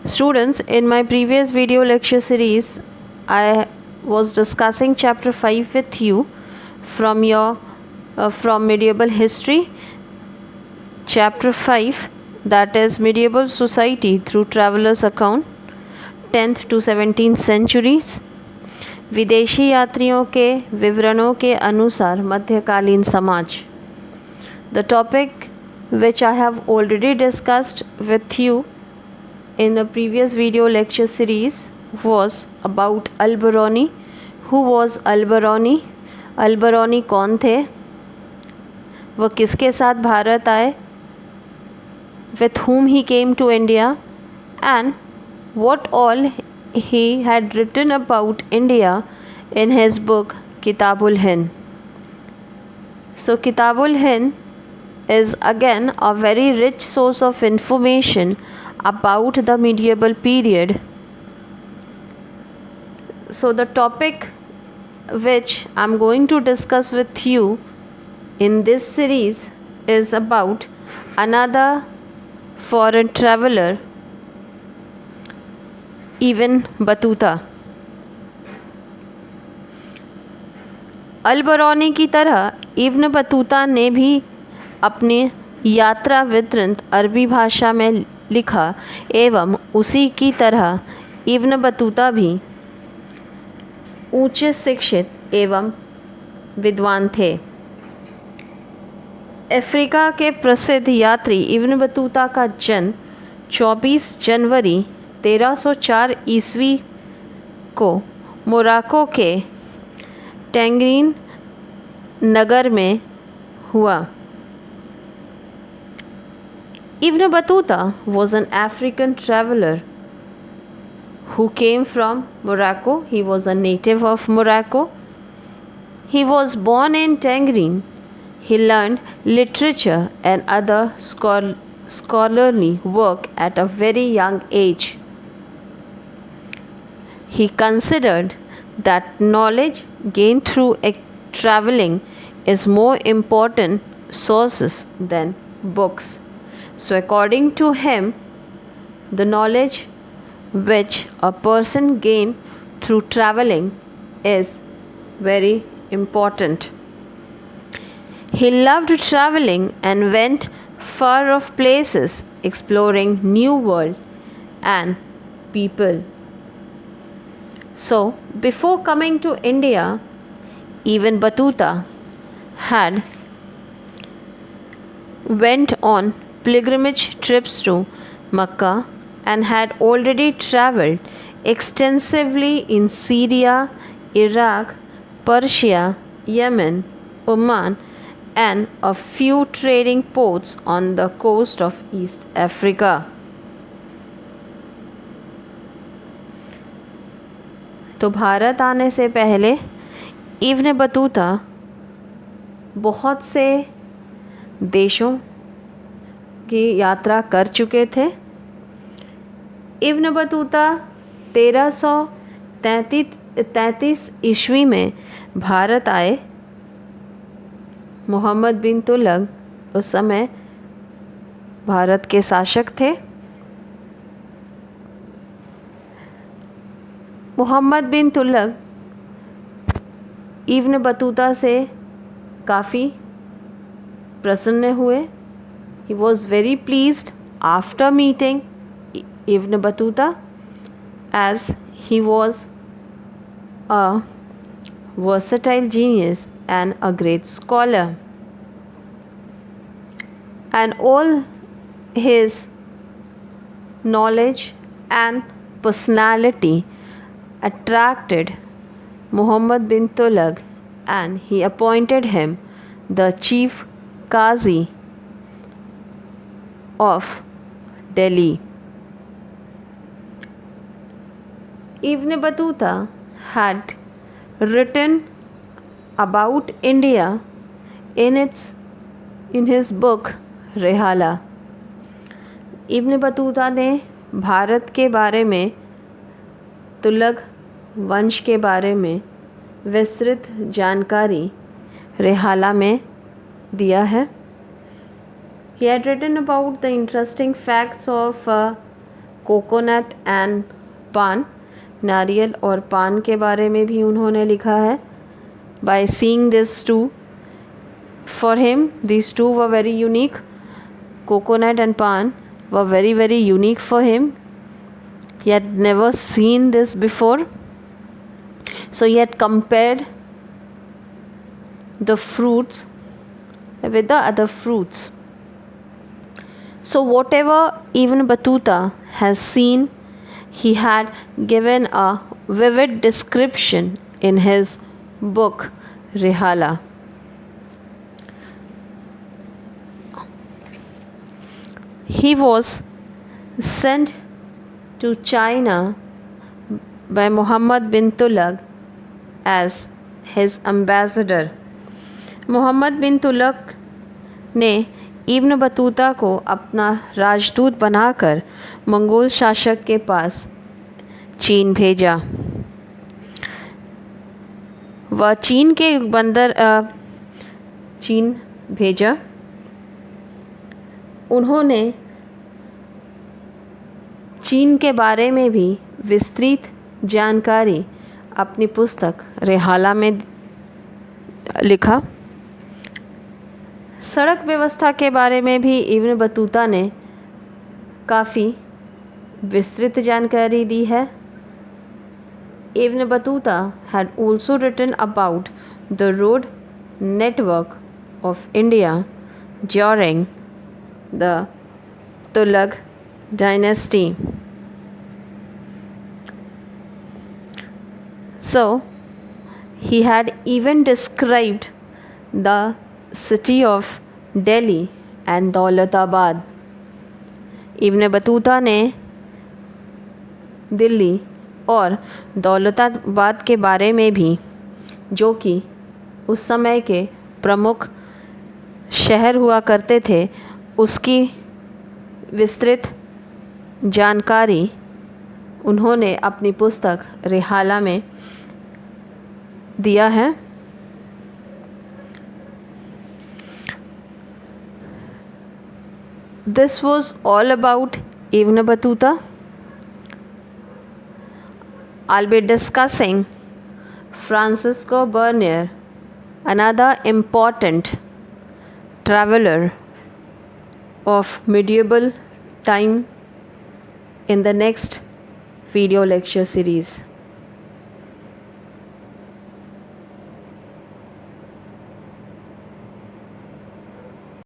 Students, in my previous video lecture series, I was discussing chapter 5 with you from from medieval history, chapter 5, that is medieval society through travelers account 10th to 17th centuries, विदेशी यात्रियों के विवरणों के अनुसार मध्यकालीन समाज. The topic which I have already discussed with you in the previous video lecture series was about Alberoni. Who was Alberoni? Alberoni कौन थे, वह किसके साथ भारत आए, with whom he came to India, and what all he had written about India in his book Kitabul Hind. So Kitabul Hind is again a very rich source of information about the medieval period. So the topic which I'm going to discuss with you in this series is about another foreign traveler, Ibn Battuta. अल्बरानी की तरह Ibn Battuta ने भी अपने यात्रा वृत्तांत अरबी भाषा में लिखा एवं उसी की तरह इब्न बतूता भी उच्च शिक्षित एवं विद्वान थे. अफ्रीका के प्रसिद्ध यात्री इब्न बतूता का जन्म 24 जनवरी 1304 ईस्वी को मोरक्को के टैंगरीन नगर में हुआ. Ibn Battuta was an African traveler who came from Morocco. He was a native of Morocco. He was born in Tangerine. He learned literature and other scholarly work at a very young age. He considered that knowledge gained through traveling is more important sources than books. So according to him, the knowledge which a person gains through traveling is very important. He loved traveling and went far off places, exploring new world and people. So before coming to India, Ibn Battuta had went on pilgrimage trips to Mecca and had already traveled extensively in Syria, Iraq, Persia, Yemen, Oman, and a few trading ports on the coast of East Africa. तो भारत आने से पहले Ibn Battuta बहुत से देशों की यात्रा कर चुके थे. इब्न बतूता 1333 ईस्वी में भारत आए. मोहम्मद बिन तुगलक उस समय भारत के शासक थे. मोहम्मद बिन तुगलक इब्न बतूता से काफ़ी प्रसन्न हुए. He was very pleased after meeting Ibn Battuta, as he was a versatile genius and a great scholar, and all his knowledge and personality attracted Muhammad bin Tughlaq, and he appointed him the chief Qazi of Delhi. Ibn Battuta had written about India in his book Rehala. Ibn Battuta ने भारत के बारे में, तुगलक वंश के बारे में विस्तृत जानकारी रेहाला में दिया है. He had written about the interesting facts of coconut and पान, नारियल और पान के बारे में भी उन्होंने लिखा है. By seeing this too, for him these two were very unique. Coconut and pan were very very unique for him. He had never seen this before. So he had compared the fruits with the other fruits. So whatever Ibn Battuta has seen, he had given a vivid description in his book Rihala. He was sent to China by Muhammad bin Tughlaq as his ambassador. Mohammad bin Tughlaq ने Ibn Battuta को अपना राजदूत बनाकर Mongol शासक के पास चीन भेजा. वह चीन के बंदर चीन भेजा. उन्होंने चीन के बारे में भी विस्तृत जानकारी अपनी पुस्तक रिहाला में लिखा. सड़क व्यवस्था के बारे में भी इब्न बतूता ने काफ़ी विस्तृत जानकारी दी है. Ibn Battuta had also written about the road network of India during the Tughlaq dynasty. So he had even described the city of Delhi and Daulatabad. Ibn Battuta ने दिल्ली और दौलताबाद के बारे में भी, जो कि उस समय के प्रमुख शहर हुआ करते थे, उसकी विस्तृत जानकारी उन्होंने अपनी पुस्तक रिहाला में दिया है. This was all about Ibn Battuta. I'll be discussing Francisco Bernier, another important traveler of medieval time, in the next video lecture series.